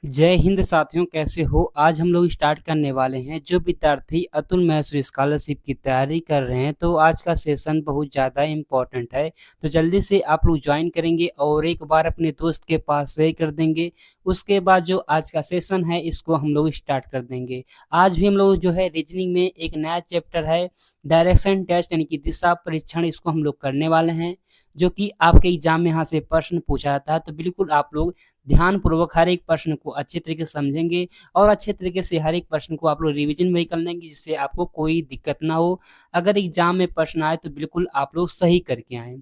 जय हिंद साथियों, कैसे हो। आज हम लोग स्टार्ट करने वाले हैं। जो विद्यार्थी अतुल मैसूर स्कॉलरशिप की तैयारी कर रहे हैं तो आज का सेशन बहुत ज़्यादा इम्पोर्टेंट है। तो जल्दी से आप लोग ज्वाइन करेंगे और एक बार अपने दोस्त के पास शेयर कर देंगे। उसके बाद जो आज का सेशन है इसको हम लोग स्टार्ट कर देंगे। आज भी हम लोग जो है रीजनिंग में एक नया चैप्टर है, डायरेक्शन टेस्ट यानी कि दिशा परीक्षण, इसको हम लोग करने वाले हैं। जो कि आपके एग्जाम में यहाँ से प्रश्न पूछा जाता है, तो बिल्कुल आप लोग ध्यानपूर्वक हर एक प्रश्न को अच्छे तरीके से समझेंगे और अच्छे तरीके से हर एक प्रश्न को आप लोग रिवीजन भी कर लेंगे, जिससे आपको कोई दिक्कत ना हो। अगर एग्जाम में प्रश्न आए तो बिल्कुल आप लोग सही करके आएँ।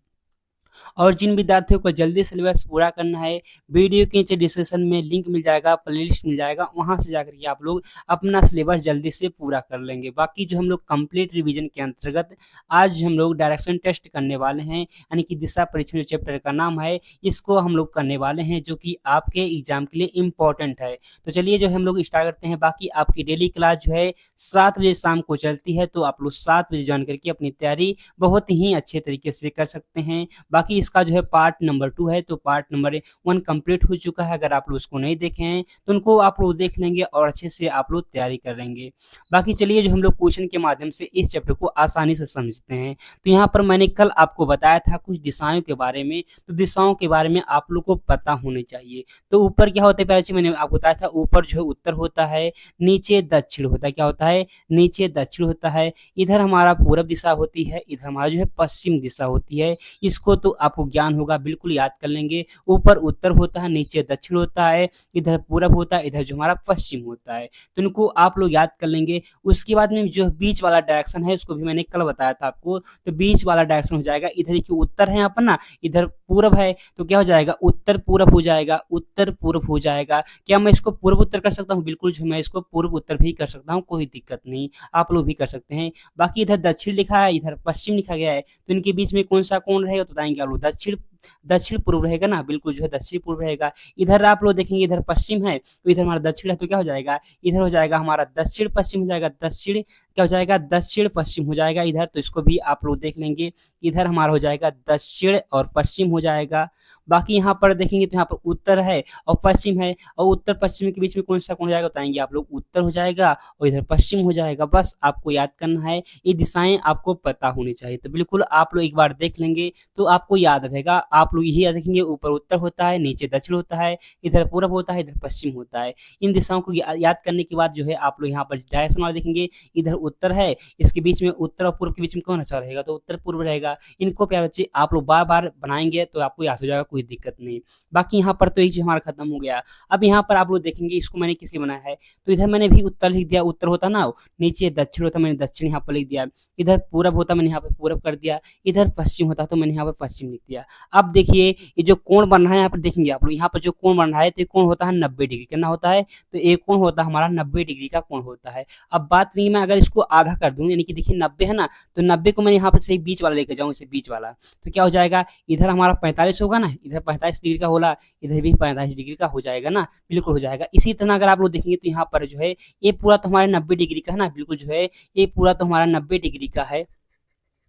और जिन विद्यार्थियों को जल्दी सिलेबस पूरा करना है, वीडियो के नीचे डिस्क्रिप्शन में लिंक मिल जाएगा, प्लेलिस्ट मिल जाएगा, वहाँ से जाकर के आप लोग अपना सिलेबस जल्दी से पूरा कर लेंगे। बाकी जो हम लोग कंप्लीट रिवीजन के अंतर्गत आज हम लोग डायरेक्शन टेस्ट करने वाले हैं, यानी कि दिशा परीक्षण जो चैप्टर का नाम है, इसको हम लोग करने वाले हैं, जो कि आपके एग्जाम के लिए इम्पोर्टेंट है। तो चलिए जो हम लोग स्टार्ट करते हैं। बाकी आपकी डेली क्लास जो है 7 बजे शाम को चलती है, तो आप लोग 7 बजे ज्वाइन करके अपनी तैयारी बहुत ही अच्छे तरीके से कर सकते हैं। बाकी इसका जो है पार्ट नंबर 2 है, तो पार्ट नंबर 1 कंप्लीट हो चुका है। अगर आप लोग उसको नहीं देखे हैं तो उनको आप लोग देख लेंगे और अच्छे से आप लोग तैयारी कर लेंगे। बाकी चलिए जो हम लोग क्वेश्चन के माध्यम से इस चैप्टर को आसानी से समझते हैं। तो यहाँ पर मैंने कल आपको बताया था कुछ दिशाओं के बारे में, तो दिशाओं के बारे में आप लोग को पता होने चाहिए। तो ऊपर क्या होता है, पहले चीज मैंने आपको बताया था, ऊपर जो है उत्तर होता है, नीचे दक्षिण होता है। क्या होता है? नीचे दक्षिण होता है। इधर हमारा पूरब दिशा होती है, इधर हमारा जो है पश्चिम दिशा होती है। इसको तो आपको ज्ञान होगा, बिल्कुल याद कर लेंगे। ऊपर उत्तर होता है, नीचे दक्षिण होता है, इधर पूरब होता है, इधर जो हमारा पश्चिम होता है। तो इनको आप लोग याद कर लेंगे। उसके बाद में जो बीच वाला डायरेक्शन है उसको भी मैंने कल बताया था आपको। तो बीच वाला डायरेक्शन हो जाएगा, इधर देखिए उत्तर है यहाँ पर ना, इधर पूरब है, तो क्या हो जाएगा? उत्तर पूरब हो जाएगा, उत्तर पूरब हो जाएगा। क्या मैं इसको पूर्व उत्तर कर सकता हूँ? बिल्कुल जो मैं इसको पूर्व उत्तर भी कर सकता हूँ, कोई दिक्कत नहीं, आप लोग भी कर सकते हैं। बाकी इधर दक्षिण लिखा है, इधर पश्चिम लिखा गया है, तो इनके बीच में कौन सा कोण रहेगा तो बताएंगे आप लोग। दक्षिण दक्षिण पूर्व रहेगा ना, बिल्कुल जो है दक्षिण पूर्व रहेगा। इधर आप लोग देखेंगे, इधर पश्चिम है तो इधर हमारा दक्षिण है, तो क्या हो जाएगा? इधर हो जाएगा हमारा दक्षिण पश्चिम हो जाएगा। दक्षिण क्या हो जाएगा? दक्षिण पश्चिम हो जाएगा इधर, तो इसको भी आप लोग देख लेंगे। इधर हमारा हो जाएगा दक्षिण और पश्चिम हो जाएगा। बाकी यहाँ पर देखेंगे तो यहाँ पर उत्तर है और पश्चिम है, और उत्तर पश्चिम के बीच में कौन सा कोण हो जाएगा बताएंगे आप लोग। उत्तर हो जाएगा और इधर पश्चिम हो जाएगा। बस आपको याद करना है, ये दिशाएं आपको पता होनी चाहिए। तो बिल्कुल आप लोग एक बार देख लेंगे तो आपको याद रहेगा। आप लोग यही याद रखेंगे, ऊपर उत्तर होता है, नीचे दक्षिण होता है, इधर पूरब होता है, इधर पश्चिम होता है। इन दिशाओं को याद करने के बाद जो है आप लोग यहाँ पर डायरेक्शन वाला देखेंगे, इधर उत्तर है, इसके बीच में उत्तर और पूर्व के बीच में कौन अच्छा रहेगा? तो उत्तर पूर्व रहेगा। इनको प्यारे बच्चे आप लोग बार बार बनाएंगे तो आपको याद हो जाएगा, कोई दिक्कत नहीं। बाकी यहाँ पर तो ये चीज हमारा खत्म हो गया। अब यहाँ पर आप लोग देखेंगे, इसको मैंने किस लिए बनाया है, तो इधर मैंने भी उत्तर लिख दिया, उत्तर होता ना, नीचे दक्षिण होता, मैंने दक्षिण यहाँ पर लिख दिया। इधर पूरब होता, मैंने यहाँ पर पूरब कर दिया। इधर पश्चिम होता तो मैंने यहाँ पर पश्चिम लिख दिया। अब देखिए ये जो कोण बन रहा है, यहाँ पर देखेंगे आप लोग, यहाँ पर जो कोण बन रहा है, तो ये कोण होता है 90 डिग्री। कितना होता है? तो एक कोण होता है हमारा 90 डिग्री का कोण होता है। अब बात नहीं, मैं अगर इसको आधा कर दूं, यानी कि देखिए 90 है ना, तो 90 को मैं यहाँ पर सही बीच वाला लेकर जाऊँ, इसे बीच वाला, तो क्या हो जाएगा? इधर हमारा 45 होगा ना, इधर 45 डिग्री का होला, इधर भी 45 डिग्री का हो जाएगा ना, बिल्कुल हो जाएगा। इसी तरह अगर आप लोग देखेंगे तो यहाँ पर जो है ये पूरा तो हमारे 90 डिग्री का है ना, बिल्कुल जो है ये पूरा तो हमारा 90 डिग्री का है।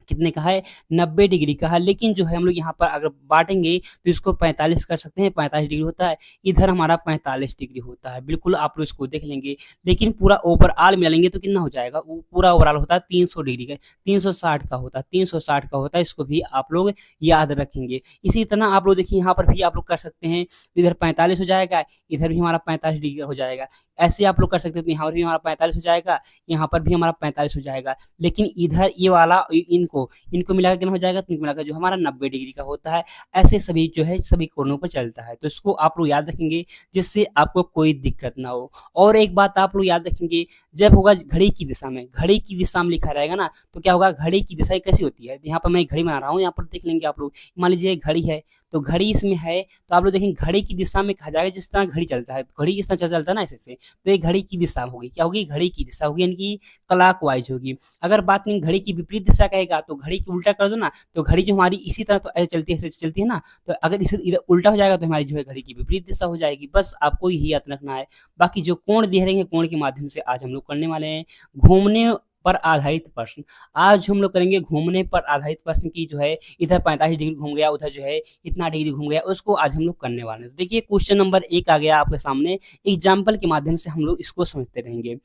कितने का है? 90 डिग्री का है। लेकिन जो है हम लोग यहाँ पर अगर बांटेंगे तो इसको 45 कर सकते हैं, 45 डिग्री होता है, इधर हमारा 45 डिग्री होता है। बिल्कुल आप लोग इसको देख लेंगे। लेकिन पूरा ओवरऑल मिला लेंगे तो कितना हो जाएगा? वो पूरा ओवरऑल होता है 300 डिग्री का, 360 का होता है, 360 का होता है। इसको भी आप लोग याद रखेंगे। इसी तरह आप लोग देखिए यहाँ पर भी आप लोग कर सकते हैं, इधर 45 हो जाएगा, इधर भी हमारा 45 डिग्री हो जाएगा। ऐसे आप लोग कर सकते हैं, तो यहाँ पर भी हमारा 45 हो जाएगा, यहाँ पर भी हमारा 45 हो जाएगा। लेकिन इधर ये वाला इनको इनको मिलाकर कितना हो जाएगा? तो इनको मिलाकर जो हमारा 90 डिग्री का होता है। ऐसे सभी जो है सभी कोणों पर चलता है, तो इसको आप लोग याद रखेंगे, जिससे आपको कोई दिक्कत ना हो। और एक बात आप लोग याद रखेंगे, जब होगा घड़ी की दिशा में, घड़ी की दिशा में लिखा रहेगा ना, तो क्या होगा? घड़ी की दिशा कैसी होती है? यहाँ पर मैं घड़ी बना रहा हूँ, यहाँ पर देख लेंगे आप लोग। मान लीजिए घड़ी है, तो घड़ी इसमें है, तो आप लोग देखेंगे घड़ी की दिशा में कहा जाएगा, जिस तरह घड़ी चलता है, घड़ी इस तरह चलता है ना ऐसे से, तो ये घड़ी की दिशा होगी। क्या होगी? घड़ी की दिशा होगी, यानी कि क्लॉकवाइज होगी। अगर बात नहीं घड़ी की विपरीत दिशा कहेगा, तो घड़ी की उल्टा कर दो ना, तो घड़ी जो हमारी इसी तरह तो ऐसे चलती है, ऐसे चलती है ना, तो अगर इसे इधर उल्टा हो जाएगा तो हमारी जो है घड़ी की विपरीत दिशा हो जाएगी। बस आपको यही याद रखना है। बाकी जो कोण दिए रहेंगे, कोण के माध्यम से आज हम लोग करने वाले हैं। घूमने पर आधारित प्रश्न। आज हम लोग करेंगे घूमने पर आधारित प्रश्न की जो है इधर 45 डिग्री घूम गया, उधर जो है इतना डिग्री घूम गया, उसको आज हम लोग करने वाले हैं। तो देखिए क्वेश्चन नंबर 1 आ गया आपके सामने, एग्जाम्पल के माध्यम से हम लोग इसको समझते रहेंगे।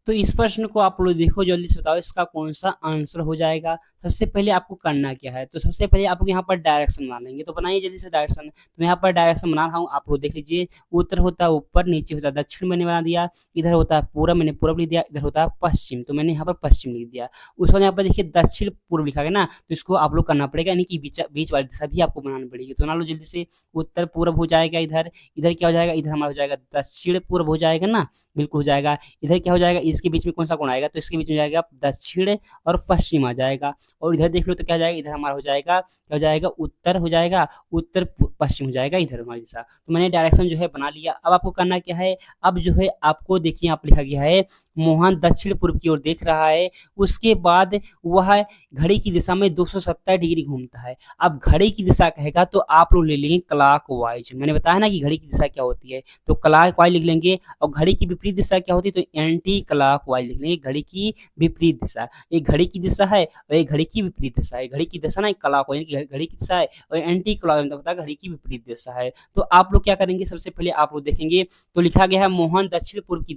तो इस प्रश्न को आप लोग देखो, जल्दी से बताओ इसका कौन सा आंसर हो जाएगा। सबसे पहले आपको करना क्या है, तो सबसे पहले आप लोग यहाँ पर डायरेक्शन बना लेंगे। तो बनाइए जल्दी से डायरेक्शन। तो यहाँ पर डायरेक्शन बना रहा हूँ, आप लोग देख लीजिए। उत्तर होता है ऊपर, नीचे होता है दक्षिण, मैंने बना दिया। इधर होता है पूरब, मैंने पूरब लिख दिया। इधर होता है पश्चिम, तो मैंने यहाँ पर पश्चिम लिख दिया। उसके बाद यहाँ पर देखिए दक्षिण पूर्व लिखा गया ना, तो इसको आप लोग करना पड़ेगा, यानी कि बीच वाली दिशा भी आपको बनानी पड़ेगी। तो बना लो जल्दी से। उत्तर पूर्व हो जाएगा, इधर इधर क्या हो जाएगा, इधर हमारा हो जाएगा दक्षिण पूर्व हो जाएगा ना, बिल्कुल हो जाएगा। इधर क्या हो जाएगा, इसके बीच में कौन सा कोण आएगा, तो इसके बीच में जाएगा दक्षिण और पश्चिम आ जाएगा। और इधर देख लो तो क्या जाएगा, इधर हमारा हो जाएगा, क्या हो जाएगा, उत्तर हो जाएगा, उत्तर पश्चिम हो जाएगा इधर हमारी दिशा। तो मैंने डायरेक्शन जो है बना लिया। अब आपको करना क्या है, अब जो है आपको देखिए यहाँ पर लिखा गया है मोहन दक्षिण पूर्व की ओर देख रहा है। उसके बाद वह घड़ी की दिशा में 270 डिग्री घूमता है। अब घड़ी की दिशा कहेगा तो आप लोग ले लेंगे क्लॉकवाइज। मैंने बताया ना कि घड़ी की दिशा क्या होती है, तो क्लॉकवाइज लिख लेंगे। और घड़ी की विपरीत दिशा क्या होती है, तो एंटी क्लॉकवाइज लिख लेंगे। घड़ी की विपरीत दिशा, एक घड़ी की दिशा है और एक घड़ी की विपरीत दिशा है। घड़ी की दिशा ना क्लॉकवाइज, घड़ी की दिशा है, और एंटी क्लॉकवाइज मतलब होता है घड़ी की विपरीत दिशा है। तो आप लोग क्या करेंगे, सबसे पहले आप लोग देखेंगे तो लिखा गया है मोहन दक्षिण पूर्व की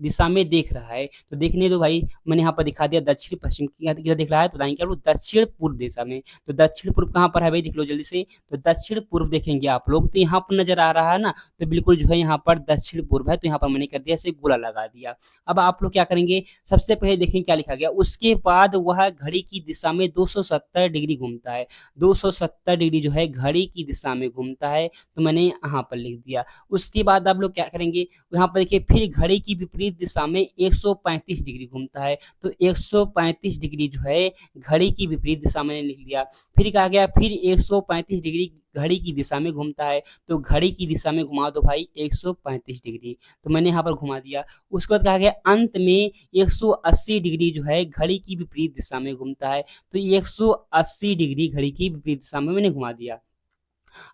दिशा में देख रहा है। तो देखने दो भाई, मैंने यहाँ पर दिखा दिया दक्षिण पश्चिम की किधर देख रहा है, तो बताएंगे आप लोग दक्षिण पूर्व दिशा में। तो दक्षिण पूर्व कहाँ पर है भाई, देख लो जल्दी से। तो दक्षिण पूर्व देखेंगे आप लोग, तो यहाँ पर नजर आ रहा है ना, तो बिल्कुल जो है यहाँ पर दक्षिण पूर्व है। तो यहाँ पर मैंने कर दिया ऐसे गोला लगा दिया। अब आप लोग क्या करेंगे, सबसे पहले देखेंगे क्या लिखा गया। उसके बाद वह घड़ी की दिशा में 270 डिग्री घूमता है। 270 डिग्री जो है घड़ी की दिशा में घूमता है, तो मैंने यहाँ पर लिख दिया। उसके बाद आप लोग क्या करेंगे, यहाँ पर देखिए फिर घड़ी की विपरीत दिशा में 135 डिग्री घूमता है। तो 135 डिग्री जो है घड़ी की विपरीत दिशा में लिख दिया। फिर कहा गया फिर 135 डिग्री घड़ी की दिशा में घूमता है, तो घड़ी की दिशा में घुमा दो भाई 135 डिग्री। तो मैंने यहाँ पर घुमा दिया। उसके बाद कहा गया अंत में 180 डिग्री जो है घड़ी की विपरीत दिशा में घूमता है। तो 180 डिग्री घड़ी की विपरीत दिशा में मैंने घुमा दिया।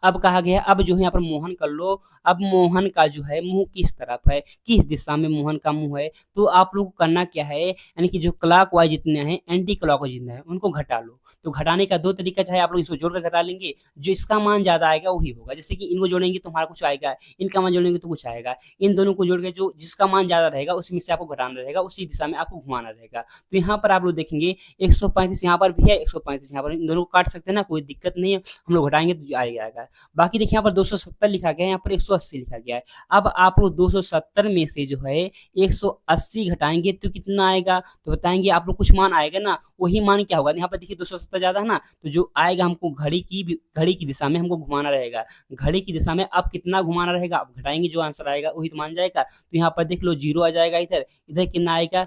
अब कहा गया अब जो है यहाँ पर मोहन कर लो। अब मोहन का जो है मुंह किस तरफ है, किस दिशा में मोहन का मुंह है, तो आप लोग को करना क्या है, यानी कि जो क्लॉकवाइज जितने हैं एंटी क्लॉकवाइज जितने हैं उनको घटा लो। तो घटाने का दो तरीका, चाहे आप लोग इसको जोड़कर घटा लेंगे, जो इसका मान ज्यादा आएगा वही होगा। जैसे कि इनको जोड़ेंगे तो हमारा कुछ आएगा, इनका मान जोड़ेंगे तो कुछ आएगा। इन दोनों को जोड़ के जो जिसका मान ज्यादा रहेगा उसमें से आपको घटाना रहेगा, उसी दिशा में आपको घुमाना रहेगा। तो यहाँ पर आप लोग देखेंगे 135 यहाँ पर भी है, 135 यहाँ पर, इन दोनों को काट सकते हैं ना, कोई दिक्कत नहीं है। हम लोग घटाएंगे तो आएगा। बाकी देखिए यहाँ पर 270 लिखा गया है, यहाँ पर 180 लिखा गया है। अब आप लोग 270 में से जो है 180 घटाएंगे तो कितना आएगा, तो बताएंगे आप लोग, कुछ मान आएगा ना, वही मान क्या होगा। यहाँ पर देखिए 270 ज्यादा है ना, तो जो आएगा हमको घड़ी की दिशा में हमको घुमाना रहेगा। घड़ी की दिशा में अब कितना घुमाना रहेगा, अब घटाएंगे जो आंसर आएगा वही तो मान जाएगा। तो यहाँ पर देख लो 0 आ जाएगा, इधर इधर कितना आएगा,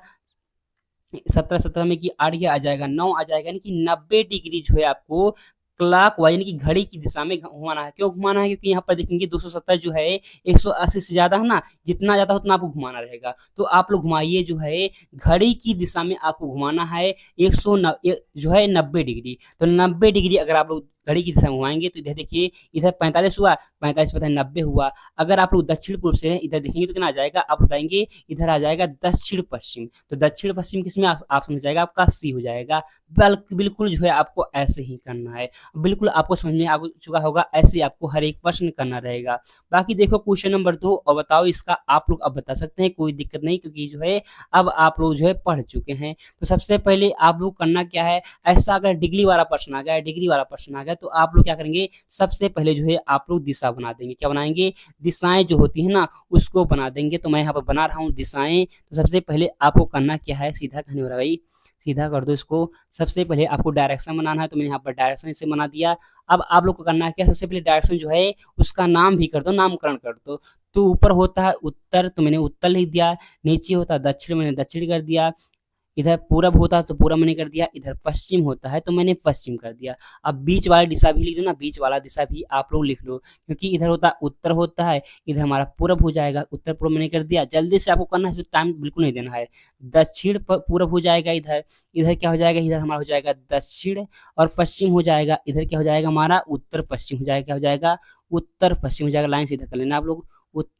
17 17 में कि 8 आ जाएगा, 9 आ जाएगा, यानी कि 90 डिग्री जो है आपको क्लॉक वाइज यानी कि घड़ी की दिशा में घुमाना है। क्यों घुमाना है, क्योंकि यहाँ पर देखेंगे 270 जो है 180 से ज्यादा है ना, जितना ज्यादा उतना आपको घुमाना रहेगा। तो आप लोग घुमाइए, जो है घड़ी की दिशा में आपको घुमाना है 190 जो है 90 डिग्री। तो 90 डिग्री अगर आप लोग घड़ी की दिशा में घुमाएंगे तो इधर देखिए, इधर 45 हुआ, 45 पता है 90 हुआ। अगर आप लोग दक्षिण पूर्व से इधर देखेंगे तो कितना आ जाएगा, आप बताएंगे इधर आ जाएगा दक्षिण पश्चिम। तो दक्षिण पश्चिम किसमें आप समझ जाएगा, आपका सी हो जाएगा। बिल्कुल जो है आपको ऐसे ही करना है। बिल्कुल आपको समझ में आ चुका होगा, ऐसे आपको हर एक प्रश्न करना रहेगा। बाकी देखो क्वेश्चन नंबर 2 और बताओ इसका आप लोग अब बता सकते हैं, कोई दिक्कत नहीं, क्योंकि जो है अब आप लोग जो है पढ़ चुके हैं। तो सबसे पहले आप लोग करना क्या है, ऐसा अगर डिग्री वाला प्रश्न आ गया, डिग्री वाला प्रश्न आ गया, तो आप लोग क्या करेंगे, सबसे पहले जो है आप लोग दिशा बना देंगे। क्या बनाएंगे, दिशाएं जो होती है ना उसको बना देंगे। तो मैं यहाँ पर बना रहा हूँ दिशाएं। तो सबसे पहले आपको करना क्या है, सीधा करने वाला भाई, सीधा कर दो इसको। सबसे पहले आपको डायरेक्शन बनाना है, तो मैंने यहाँ पर डायरेक्शन इसे बना दिया। अब आप लोग को करना है क्या, सबसे पहले डायरेक्शन जो है उसका नाम भी कर दो, नामकरण कर दो। तो ऊपर होता है उत्तर, तो मैंने उत्तर लिख दिया। नीचे होता है दक्षिण, मैंने दक्षिण कर दिया। इधर पूरब होता है तो पूरब मैंने कर दिया। इधर पश्चिम होता है तो मैंने पश्चिम कर दिया। अब बीच वाला दिशा भी लिख लो ना, बीच वाला दिशा भी आप लोग लिख लो, क्योंकि इधर होता है उत्तर होता है, इधर हमारा पूरब हो जाएगा। उत्तर पूरब मैंने कर दिया। जल्दी से आपको करना है, टाइम बिल्कुल नहीं देना है। दक्षिण पूरब हो जाएगा, इधर इधर क्या हो जाएगा, इधर हमारा हो जाएगा दक्षिण, और पश्चिम हो जाएगा, इधर क्या हो जाएगा हमारा उत्तर पश्चिम हो जाएगा। क्या हो जाएगा, उत्तर पश्चिम हो जाएगा। लाइन सीधा कर लेना आप लोग,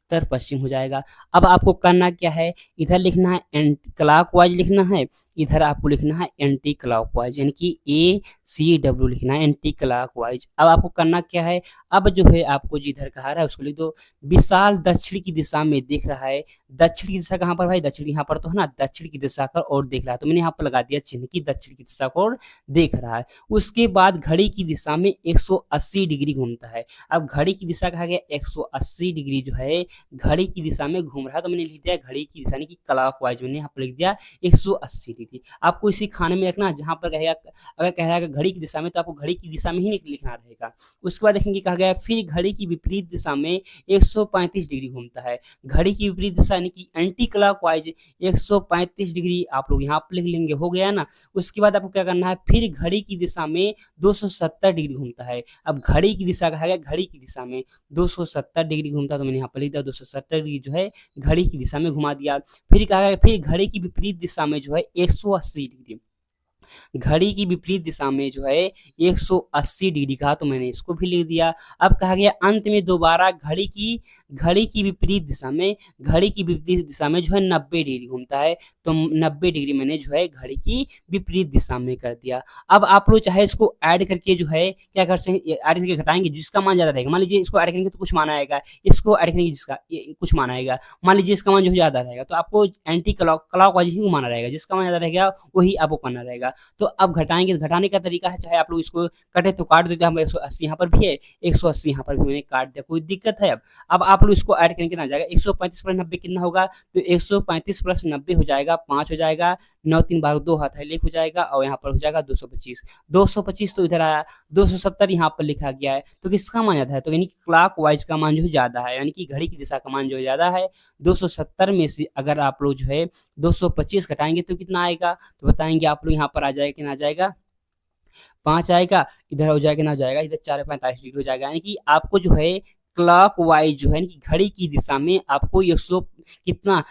उत्तर पश्चिम हो जाएगा। अब आपको करना क्या है, इधर लिखना है एंटी क्लॉकवाइज लिखना है, इधर आपको लिखना है एंटी क्लॉकवाइज, यानी कि ACW लिखना है एंटी क्लॉकवाइज। अब आपको करना क्या है, अब जो है आपको जिधर कहा रहा है उसको लिख दो। विशाल दक्षिण की दिशा में दिख रहा है, दक्षिण की दिशा कहाँ पर भाई, दक्षिण यहाँ पर तो है ना, दक्षिण की दिशा का और देख रहा है, तो मैंने यहाँ पर लगा दिया चिन्ह की दक्षिण की दिशा को और देख रहा है। उसके बाद घड़ी की दिशा में 180 डिग्री घूमता है। अब घड़ी की दिशा कहा गया 180 डिग्री जो है घड़ी की दिशा में घूम रहा है, तो मैंने लिख दिया घड़ी की दिशा यानी कि क्लॉकवाइज, मैंने यहाँ पर लिख दिया 180 डिग्री। आपको इसी खाने में रखना, जहाँ पर कहेगा अगर कह रहा है घड़ी की दिशा में, तो आपको घड़ी की दिशा में ही लिखना रहेगा। उसके बाद देखेंगे कहा गया फिर घड़ी की विपरीत दिशा में 135 डिग्री घूमता है। घड़ी की विपरीत दिशा यानी कि एंटी क्लॉकवाइज 135 डिग्री आप लोग यहाँ पर लिख लेंगे, हो गया ना। उसके बाद आपको क्या करना है, फिर घड़ी की दिशा में 270 डिग्री घूमता है। अब घड़ी की दिशा कहा गया घड़ी की दिशा में 270 डिग्री घूमता है, तो मैंने यहाँ पर लिख दिया 270 डिग्री जो है घड़ी की दिशा में घुमा दिया। फिर कहा गया फिर घड़ी की विपरीत दिशा में जो है 180 डिग्री, घड़ी की विपरीत दिशा में जो है 180 डिग्री का, तो मैंने इसको भी लिख दिया। अब कहा गया अंत में दोबारा घड़ी की विपरीत दिशा में जो है 90 डिग्री घूमता है, तो 90 डिग्री मैंने जो है घड़ी की विपरीत दिशा में कर दिया। अब आप लोग चाहे इसको ऐड करके जो है क्या कर सकते हैं, ऐड करके घटाएंगे जिसका मान ज्यादा रहेगा। मान लीजिए इसको ऐड करेंगे तो कुछ मान आएगा, इसको ऐड करेंगे जिसका कुछ मान आएगा। मान लीजिए इसका मान जो ज्यादा रहेगा, तो आपको एंटी क्लॉकवाइज ही घुमाना रहेगा, जिसका मान ज्यादा रहेगा वही आपको करना रहेगा। तो अब घटाएंगे, घटाने का तरीका है, चाहे आप लोग इसको कटे तो काट देते हैं, हम 180 यहाँ पर भी है, 180 यहाँ पर भी मैंने काट दिया, कोई दिक्कत है। अब आप लोग इसको ऐड करेंगे कितना जाएगा, 135 प्लस 90 कितना होगा, तो 135 प्लस 90 हो जाएगा 5 हो जाएगा, 9 3 12 2 हाथ है लेख हो जाएगा, और यहाँ पर हो जाएगा 225 तो इधर आया 270 यहाँ पर लिखा गया है, तो किसका मान ज्यादा है, तो यानी क्लॉक वाइज का मान जो है ज्यादा है, यानी कि घड़ी की दिशा का मान जो ज्यादा है। 270 में से अगर आप लोग जो है 225 घटाएंगे तो कितना आएगा, तो बताएंगे आप लोग, यहाँ पर आ जाएगा कितना आ जाएगा, 5 आएगा, इधर हो जाएगा ना हो जाएगा, इधर 4 45 डिग्री हो जाएगा, यानी कि आपको जो है क्लॉक वाइज जो है कि घड़ी की दिशा में आपको 100 कितना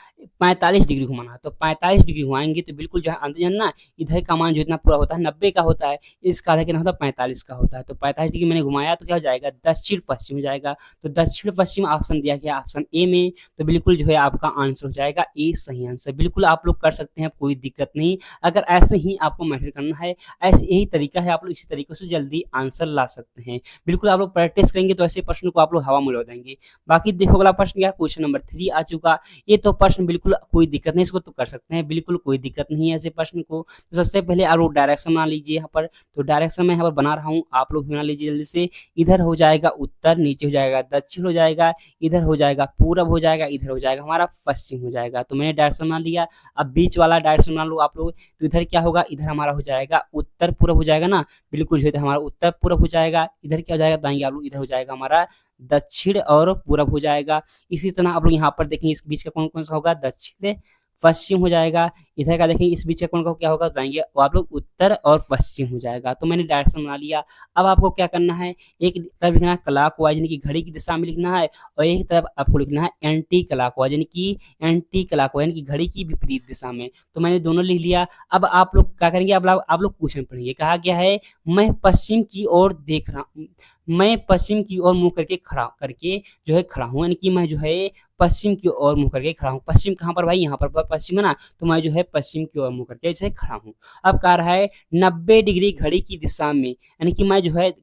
45 डिग्री घुमाना है, तो 45 डिग्री घुमाएंगे तो बिल्कुल जो है अंदर ना इधर का मान जो इतना पूरा होता है 90 का होता है, इसका आधा कितना होता है 45 का होता है, तो 45 डिग्री मैंने घुमाया तो क्या हो जाएगा दक्षिण पश्चिम हो जाएगा। तो दक्षिण पश्चिम ऑप्शन दिया गया ऑप्शन ए में, तो बिल्कुल जो है आपका आंसर हो जाएगा ए सही आंसर। बिल्कुल आप लोग कर सकते हैं, कोई दिक्कत नहीं। अगर ऐसे ही आपको मेहनत करना है, ऐसे यही तरीका है, आप लोग इसी तरीके से जल्दी आंसर ला सकते हैं। बिल्कुल आप लोग प्रैक्टिस करेंगे तो ऐसे प्रश्न को आप लोग हवा में उड़ा देंगे। बाकी देखो अगला प्रश्न क्या, क्वेश्चन नंबर 3 आ चुका। ये तो प्रश्न बिल्कुल कोई दिक्कत नहीं, इसको तो कर सकते हैं, बिल्कुल कोई दिक्कत नहीं है ऐसे प्रश्न को। तो सबसे पहले आप लोग डायरेक्शन बना लीजिए यहाँ पर, तो डायरेक्शन मैं यहाँ पर बना रहा हूँ, आप लोग बना लीजिए जल्दी से। इधर हो जाएगा उत्तर, नीचे हो जाएगा दक्षिण हो जाएगा, इधर हो जाएगा पूरब हो जाएगा, इधर हो जाएगा हमारा पश्चिम हो जाएगा। तो मैंने डायरेक्शन बना लिया। अब बीच वाला डायरेक्शन बना लो आप लोग, तो इधर क्या होगा, इधर हमारा हो जाएगा उत्तर पूरब हो जाएगा ना, बिल्कुल जो है हमारा उत्तर पूरब हो जाएगा। इधर क्या हो जाएगा बताएंगे आप लोग, इधर हो जाएगा हमारा दक्षिण और पूरब हो जाएगा। इसी तरह आप लोग यहाँ पर देखेंगे इस बीच का कौन कौन सा होगा, दक्षिण पश्चिम हो जाएगा। इधर का देखेंगे इस बीच का कौन का क्या होगा बताएंगे, वो आप लोग उत्तर और पश्चिम हो जाएगा। तो मैंने डायरेक्शन बना लिया। अब आपको क्या करना है, एक तरफ लिखना है क्लॉकवाइज यानी कि घड़ी की दिशा में लिखना है, और एक तरफ आपको लिखना है एंटी क्लॉकवाइज यानी कि घड़ी की विपरीत दिशा में। तो मैंने दोनों लिख लिया। अब आप लोग क्या करेंगे, अब आप लोग क्वेश्चन पढ़ेंगे। कहा गया है मैं पश्चिम की ओर देख रहा हूँ, मैं पश्चिम की ओर मुंह करके खड़ा हूँ, यानी कि मैं जो है पश्चिम की ओर मुंह करके खड़ा हूँ। पश्चिम कहाँ पर भाई, यहाँ पर पश्चिम है ना, तो मैं जो है पश्चिम की ओर मुंह करके ऐसे खड़ा हूँ। अब कह रहा है 90 डिग्री घड़ी की दिशा में, यानी कि मैं जो है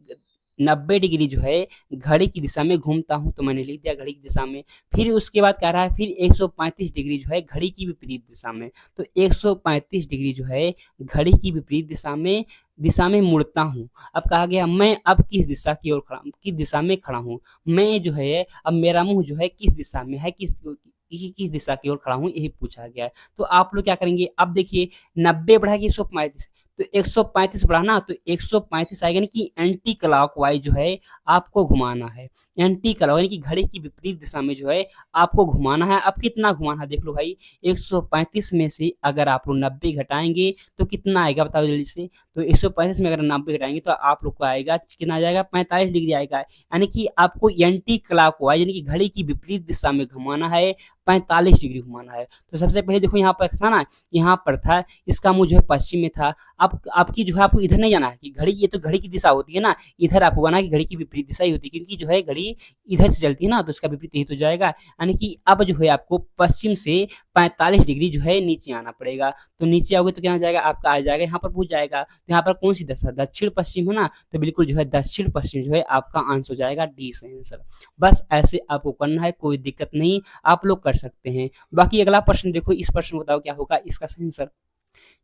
90 डिग्री जो है घड़ी की दिशा में घूमता हूँ, तो मैंने लिख दिया घड़ी की दिशा में। फिर उसके बाद कह रहा है फिर 135 डिग्री जो है घड़ी की विपरीत दिशा में, तो 135 डिग्री जो है घड़ी की विपरीत दिशा में मुड़ता हूँ। अब कहा गया मैं अब किस दिशा में खड़ा हूँ, मैं जो है अब मेरा मुंह जो है किस दिशा में है, किस दिशा की ओर खड़ा हूँ, यही पूछा गया है। तो आप लोग क्या करेंगे, अब देखिए 90 बढ़ा के 135, तो 135 बढ़ाना, तो 135 आएगा, यानी कि एंटी क्लॉकवाइज जो है आपको घुमाना है। एंटी क्लॉक यानी कि घड़ी की विपरीत दिशा में जो है आपको घुमाना है। अब कितना घुमाना है देख लो भाई, 135 में से अगर आप लोग 90 घटाएंगे तो कितना आएगा बताओ जल्दी से। तो 135 में अगर 90 घटाएंगे तो आप लोग को आएगा कितना आ जाएगा, 45 डिग्री आएगा। यानी कि आपको एंटी क्लॉकवाइज यानी कि घड़ी की विपरीत दिशा में घुमाना है, 45 डिग्री घुमाना है। तो सबसे पहले देखो यहाँ पर था ना, यहाँ पर था, इसका मुंह जो है पश्चिम में था। आप आपकी जो है आपको इधर नहीं जाना है कि घड़ी, ये तो घड़ी की दिशा होती है ना, इधर आपको आना है कि घड़ी की विपरीत दिशा ही होती है, क्योंकि जो है घड़ी इधर से चलती है ना, तो इसका विपरीत यही तो जाएगा। यानी कि अब जो है आपको पश्चिम से 45 डिग्री जो है नीचे आना पड़ेगा। तो नीचे आओगे तो क्या हो जाएगा, आपका आ जाएगा यहाँ पर पूछ जाएगा, तो यहाँ पर कौन सी दिशा, दक्षिण पश्चिम है ना, तो बिल्कुल जो है दक्षिण पश्चिम जो है आपका आंसर हो जाएगा, डी सही आंसर। बस ऐसे आपको करना है, कोई दिक्कत नहीं, आप लोग कर सकते हैं। बाकी अगला प्रश्न देखो, इस प्रश्न को बताओ क्या होगा इसका सही आंसर।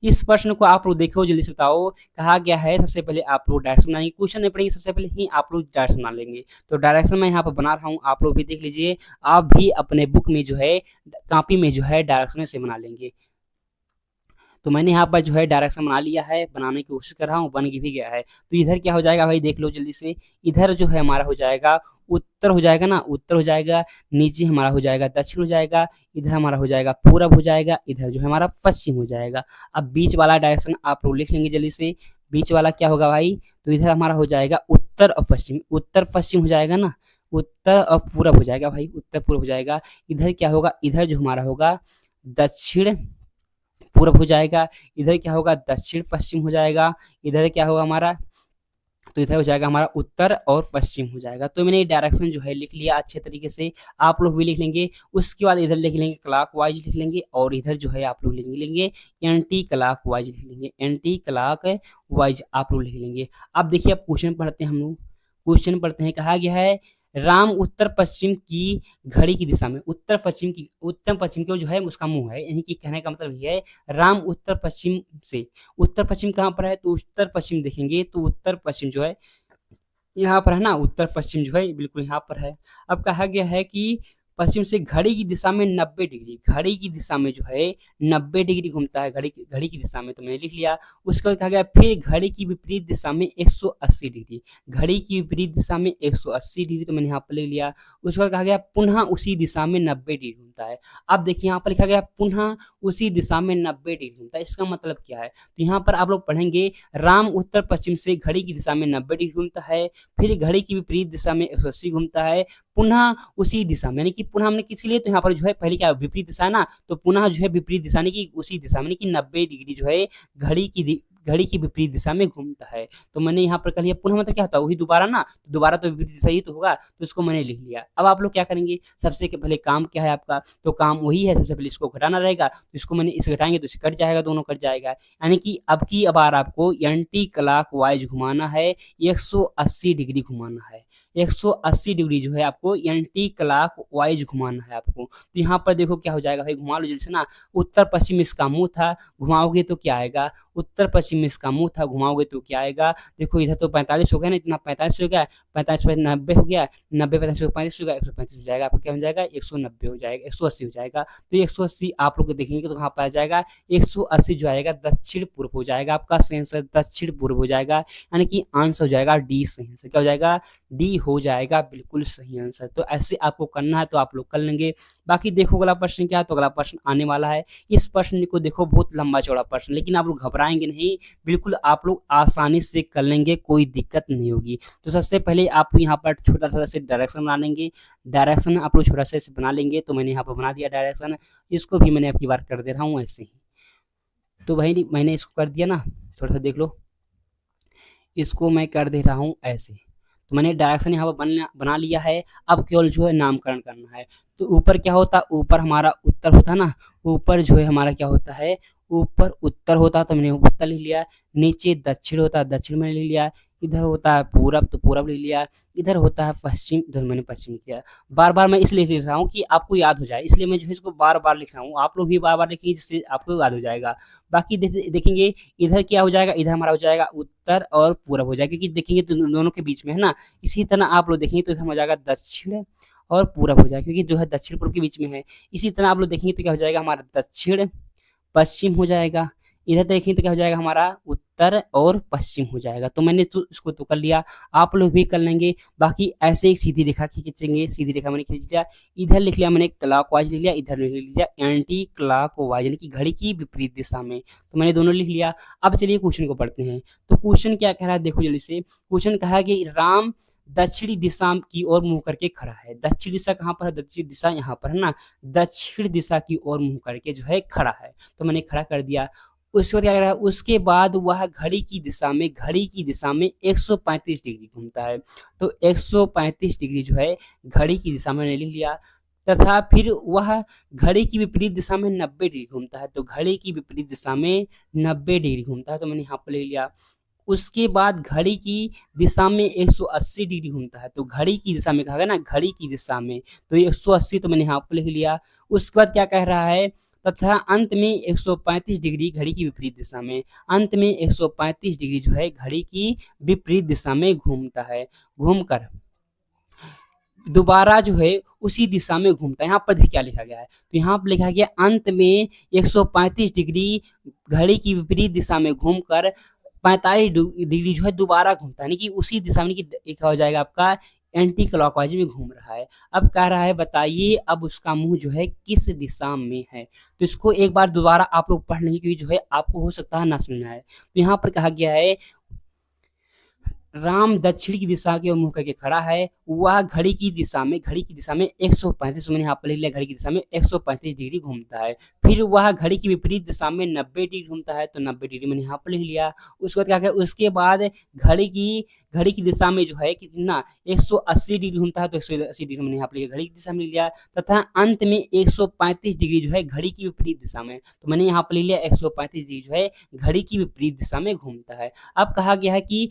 इस प्रश्न को आप लोग देखो, जल्दी से बताओ। कहा गया है सबसे पहले आप लोग डायरेक्शन बनाएंगे, क्वेश्चन नहीं पढ़ेंगे, सबसे पहले ही आप लोग डायरेक्शन बना लेंगे। तो डायरेक्शन मैं यहाँ पर बना रहा हूँ, आप लोग भी देख लीजिए। आप भी अपने बुक में जो है, कॉपी में जो है डायरेक्शन से बना लेंगे। तो मैंने यहाँ पर जो है डायरेक्शन बना लिया है, बनाने की कोशिश कर रहा हूँ, बन भी गया है। तो इधर क्या हो जाएगा भाई, देख लो जल्दी से। इधर जो है हमारा हो जाएगा उत्तर हो जाएगा ना, उत्तर हो जाएगा। नीचे हमारा हो जाएगा दक्षिण हो जाएगा। इधर हमारा हो जाएगा पूरब हो जाएगा। इधर जो है हमारा पश्चिम हो जाएगा। अब बीच वाला डायरेक्शन आप लोग लिख लेंगे जल्दी से। बीच वाला क्या होगा भाई, तो इधर हमारा हो जाएगा उत्तर और पश्चिम, उत्तर पश्चिम हो जाएगा ना, उत्तर और पूरब हो जाएगा भाई, उत्तर पूरब हो जाएगा। इधर क्या होगा, इधर जो हमारा होगा दक्षिण पूरब हो जाएगा। इधर क्या होगा, दक्षिण पश्चिम हो जाएगा। इधर क्या होगा हमारा, तो इधर हो जाएगा हमारा उत्तर और पश्चिम हो जाएगा। तो मैंने डायरेक्शन जो है लिख लिया अच्छे तरीके से, आप लोग भी लिख लेंगे। उसके बाद इधर लिख लेंगे क्लॉक वाइज लिख लेंगे, और इधर जो है आप लोग लिख लेंगे एंटी क्लॉक वाइज लिख लेंगे, एंटी क्लॉक वाइज आप लोग लिख लेंगे। अब देखिए, अब क्वेश्चन पढ़ते हैं हम लोग, क्वेश्चन पढ़ते हैं। कहा गया है राम उत्तर पश्चिम की घड़ी की दिशा में, उत्तर पश्चिम की, उत्तर पश्चिम की जो है उसका मुंह है, यानी कि कहने का मतलब ये है राम उत्तर पश्चिम से, उत्तर पश्चिम कहाँ पर है, तो उत्तर पश्चिम देखेंगे तो उत्तर पश्चिम जो है यहाँ पर है ना, उत्तर पश्चिम जो है बिल्कुल यहाँ पर है। अब कहा गया है कि पश्चिम से घड़ी की दिशा में 90 डिग्री, घड़ी की दिशा में जो है 90 डिग्री घूमता है, घड़ी की दिशा में, तो मैंने लिख लिया। उसके बाद कहा गया फिर घड़ी की विपरीत दिशा में 180 डिग्री, घड़ी की विपरीत दिशा में 180 डिग्री, तो मैंने यहाँ पर लिख लिया। उसके बाद कहा गया पुनः उसी दिशा में 90 डिग्री घूमता है। अब देखिए यहाँ पर लिखा गया पुनः उसी दिशा में 90 डिग्री घूमता है, इसका मतलब क्या है, तो यहाँ पर आप लोग पढ़ेंगे राम उत्तर पश्चिम से घड़ी की दिशा में 90 डिग्री घूमता है, फिर घड़ी की विपरीत दिशा में 180 घूमता है, पुनः उसी दिशा में, यानी कि पुनः हमने किस लिए, तो यहाँ पर जो है पहले क्या विपरीत दिशा है ना, तो पुनः जो है विपरीत दिशा यानी कि उसी दिशा में, कि 90 डिग्री जो है घड़ी की विपरीत दिशा में घूमता है। तो मैंने यहाँ पर कर लिया, पुनः मतलब क्या होता है, वही दोबारा ना, तो दोबारा तो विपरीत दिशा ही तो होगा, तो इसको मैंने लिख लिया। अब आप लोग क्या करेंगे, सबसे पहले काम क्या है आपका, तो काम वही है, सबसे पहले इसको घटाना रहेगा, तो इसको मैंने इसे घटाएंगे तो इसे कट जाएगा, दोनों कट जाएगा, यानी कि अब की बार आपको एंटी क्लॉक वाइज घुमाना है, 180 डिग्री घुमाना है, 180 डिग्री जो है आपको एंटी क्लॉक वाइज घुमाना है आपको। तो यहाँ पर देखो क्या हो जाएगा भाई, घुमा लो जल्दी से ना। उत्तर पश्चिम इसका मुंह था, घुमाओगे तो क्या आएगा, उत्तर पश्चिम इसका मुंह था, घुमाओगे तो क्या आएगा, देखो इधर तो 45 हो गया ना, इतना 45 हो गया, 45 पे 90 हो गया, 90 45 हो 35 हो गया, 135 हो जाएगा, आपको क्या हो जाएगा 190 हो जाएगा, 180 हो जाएगा। तो 180 आप लोग देखेंगे तो कहाँ पर आ जाएगा, 180 जो आएगा दक्षिण पूर्व हो जाएगा, आपका सही आंसर दक्षिण पूर्व हो जाएगा, यानी कि आंसर हो जाएगा डी सही आंसर, क्या हो जाएगा, डी हो जाएगा बिल्कुल सही आंसर। तो ऐसे आपको करना है तो आप लोग कर लेंगे। बाकी देखो अगला प्रश्न क्या है, तो अगला प्रश्न आने वाला है। इस प्रश्न को देखो, बहुत लंबा चौड़ा प्रश्न, लेकिन आप लोग घबराएंगे नहीं, बिल्कुल आप लोग आसानी से कर लेंगे, कोई दिक्कत नहीं होगी। तो सबसे पहले आप यहाँ पर छोटा सा से डायरेक्शन बना लेंगे, डायरेक्शन आप लोग छोटा सा से बना लेंगे। तो मैंने यहाँ पर बना दिया डायरेक्शन, इसको भी मैंने अपनी बार कर दे रहा हूँ ऐसे ही। तो भाई मैंने इसको कर दिया ना, थोड़ा सा देख लो, इसको मैं कर दे रहा हूँ ऐसे। तो मैंने डायरेक्शन यहाँ पर बना लिया है। अब केवल जो है नामकरण करना है। तो ऊपर क्या होता है, ऊपर हमारा उत्तर होता है ना, ऊपर जो है हमारा क्या होता है, ऊपर उत्तर होता है, तो मैंने उत्तर लिख लिया। नीचे दक्षिण होता है, दक्षिण मैंने लिख लिया। इधर होता है पूरब, तो पूरब लिख लिया। इधर होता है पश्चिम, इधर मैंने पश्चिम लिख लिया। बार बार मैं इसलिए लिख रहा हूँ कि आपको याद हो जाए, इसलिए मैं जो है इसको बार बार लिख रहा हूँ। आप लोग भी बार बार लिखिए, जिससे आपको याद हो जाएगा। बाकी देखेंगे इधर क्या हो जाएगा, इधर हमारा हो जाएगा उत्तर और पूरब हो जाएगा, क्योंकि देखेंगे तो दोनों के बीच में है ना। इसी तरह आप लोग देखेंगे तो इधर हो जाएगा दक्षिण और पूरब हो जाएगा, क्योंकि जो है दक्षिण पूर्व के बीच में है। इसी तरह आप लोग देखेंगे तो क्या हो जाएगा, हमारा दक्षिण पश्चिम हो जाएगा। इधर देखेंगे तो क्या हो जाएगा, हमारा उत्तर और पश्चिम हो जाएगा। तो मैंने तो इसको तो कर लिया, आप लोग भी कर लेंगे। बाकी ऐसे एक सीधी रेखा खींचेंगे, सीधी रेखा मैंने खींच लिया। इधर लिख लिया मैंने क्लॉक वाइज लिख लिया, इधर लिख लिया एंटी क्लॉक वाइज, यानी कि घड़ी की विपरीत दिशा में। तो मैंने दोनों लिख लिया। अब चलिए क्वेश्चन को पढ़ते हैं। तो क्वेश्चन क्या कह रहा है, देखो जल्दी से। क्वेश्चन कहा कि राम दक्षिणी दिशा की ओर मुंह करके खड़ा है। दक्षिण दिशा कहाँ पर है, दक्षिण दिशा यहाँ पर है ना। दक्षिण दिशा की ओर मुंह करके जो है खड़ा है, तो मैंने खड़ा कर दिया। उसके बाद क्या कर रहा है, उसके बाद वह घड़ी की दिशा में 135 डिग्री घूमता है। तो 135 डिग्री जो है घड़ी की दिशा में मैंने लिख लिया, तथा फिर वह घड़ी की विपरीत दिशा में 90 डिग्री घूमता है। तो घड़ी की विपरीत दिशा में 90 डिग्री घूमता है, तो मैंने यहाँ पर ले लिया। उसके बाद घड़ी की दिशा में 180 डिग्री घूमता है। तो घड़ी की दिशा में कहा गया ना, घड़ी की दिशा में, तो 180 तो मैंने यहाँ पर लिख लिया। उसके बाद क्या कह रहा है, तथा अंत में 135 डिग्री घड़ी की विपरीत दिशा में, अंत में 135 डिग्री जो है घड़ी की विपरीत दिशा में घूमता है। घूमकर दोबारा जो है उसी दिशा में घूमता है। यहाँ पर देखिए क्या लिखा गया है, तो यहाँ पर लिखा गया अंत में 135 डिग्री घड़ी की विपरीत दिशा में घूमकर 45 डिग्री जो है दोबारा घूमता है, यानी कि उसी दिशा में, एक हो जाएगा आपका एंटी क्लॉकवाइज में घूम रहा है। अब कह रहा है बताइए अब उसका मुंह जो है किस दिशा में है। तो इसको एक बार दोबारा आप लोग पढ़ लेंगे, क्योंकि जो है आपको हो सकता है ना समझ में आए। तो यहाँ पर कहा गया है राम दक्षिण की दिशा की ओर मुंह करके खड़ा है, वह घड़ी की दिशा में 135, मैंने यहाँ पर लिख लिया, घड़ी की दिशा में 135 डिग्री घूमता है। फिर वह घड़ी की विपरीत दिशा में 90 डिग्री घूमता है, तो 90 डिग्री मैंने यहाँ पर लिख लिया। उसके बाद क्या किया, उसके बाद घड़ी की दिशा में जो है कितना 180 डिग्री घूमता है, तो 180 डिग्री मैंने यहाँ पर लिखा, घड़ी की दिशा में लिख लिया। तथा अंत में 135 डिग्री जो है घड़ी की विपरीत दिशा में, तो मैंने यहाँ पर लिख लिया 135 डिग्री जो है घड़ी की विपरीत दिशा में घूमता है। अब कहा गया है कि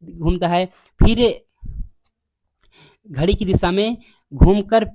घूमता है, फिर घड़ी की दिशा में घूमकर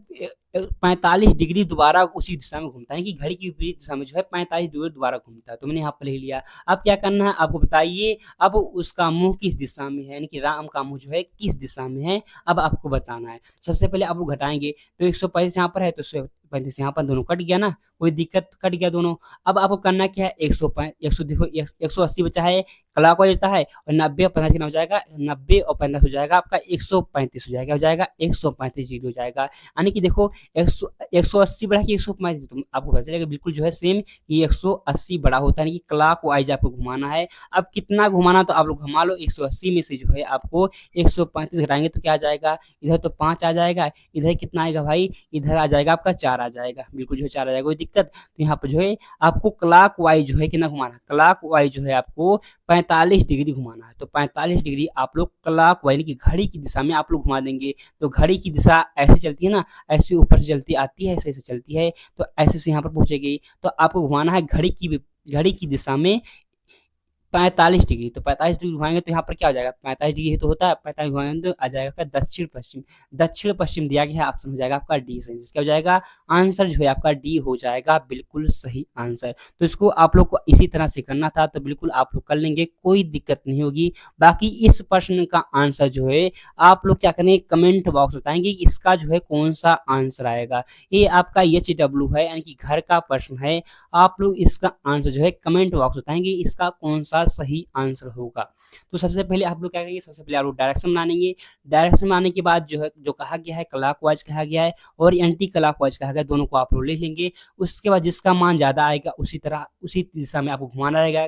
45 डिग्री दोबारा उसी दिशा में घूमता है, कि घड़ी की विपरीत दिशा में जो है 45 डिग्री दोबारा घूमता है। तो मैंने यहाँ पर ले लिया। अब क्या करना है आपको बताइए, अब उसका मुंह किस दिशा में है, यानी कि राम का मुंह जो है किस दिशा में है, अब आपको बताना है। सबसे पहले आप लोग घटाएंगे, तो 135 यहाँ पर है, तो 135 यहाँ पर, दोनों कट गया ना, कोई दिक्कत, कट गया दोनों। अब आपको करना क्या है, 100 देखो 180 बचा है, क्लॉकवाइज बचा है, और 90 और 45 कितना हो जाएगा, 90 और 45 हो जाएगा आपका 135 हो जाएगा 135 डिग्री हो जाएगा। यानी कि देखो 180 बढ़ा के 135, तो आपको पता चलेगा बिल्कुल जो है सेम, कि 180 बड़ा होता है, यानी कि क्लॉकवाइज आपको घुमाना है। अब कितना घुमाना, तो आप लोग घुमा लो, 180 में से जो है आपको 135 घटाएंगे तो क्या आ जाएगा, इधर तो 5 आ जाएगा, इधर कितना आएगा भाई, इधर आ जाएगा आपका 4 आ जाएगा, बिल्कुल जो है 4 आ जाएगा, कोई दिक्कत। तो यहाँ पर जो है आपको क्लॉकवाइज जो है कितना घुमाना, क्लॉकवाइज जो है आपको 45 डिग्री घुमाना है। तो 45 डिग्री आप लोग क्लॉकवाइज यानी कि घड़ी की दिशा में आप लोग घुमा देंगे। तो घड़ी की दिशा ऐसे चलती है ना, ऐसे ऊपर से चलती आती है, ऐसे ऐसे चलती है, तो ऐसे से यहाँ पर पहुंचेगी। तो आपको घुमाना है घड़ी की दिशा में 45 डिग्री। तो 45 डिग्री घुमाएंगे तो यहाँ पर क्या हो जाएगा, 45 डिग्री तो होता है, 45 घुमाएंगे तो आ जाएगा आपका दक्षिण पश्चिम। दक्षिण पश्चिम दिया गया है, ऑप्शन हो जाएगा आपका डी सही। क्या हो जाएगा, आंसर जो है आपका डी हो जाएगा, बिल्कुल सही आंसर। तो इसको आप लोग को इसी तरह से करना था, तो बिल्कुल आप लोग कर लेंगे, कोई दिक्कत नहीं होगी। बाकी इस प्रश्न का आंसर जो है आप लोग क्या करेंगे, कमेंट बॉक्स बताएंगे कि इसका जो है कौन सा आंसर आएगा। ये आपका HW है, यानी कि घर का प्रश्न है। आप लोग इसका आंसर जो है कमेंट बॉक्स बताएंगे इसका कौन सा सही आंसर होगा। तो सबसे पहले आप लोग क्या करेंगे, सबसे पहले आप लोग डायरेक्शन बनाएंगे। डायरेक्शन बनाने के बाद जो है, जो कहा गया है क्लॉकवाइज कहा गया है और एंटी क्लॉकवाइज कहा गया, दोनों को आप लोग लिख लेंगे। उसके बाद जिसका मान ज़्यादा आएगा उसी तरह उसी दिशा में आपको घुमाना रहेगा,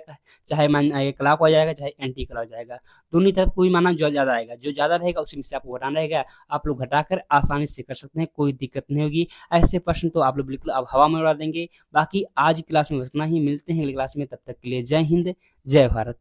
चाहे मान आएगा क्लॉकवाइज आएगा चाहे एंटी क्लॉकवाइज आएगा, दोनों तरफ कोई माना जो ज़्यादा आएगा, जो ज़्यादा रहेगा उसी में से आपको घटाना रहेगा। आप लोग घटाकर आसानी से कर सकते हैं, कोई दिक्कत नहीं होगी। ऐसे प्रश्न तो आप लोग बिल्कुल अब हवा में उड़ा देंगे। बाकी आज क्लास में बस इतना ही, मिलते हैं अगली क्लास में, तब तक के लिए जय हिंद, जय भारत।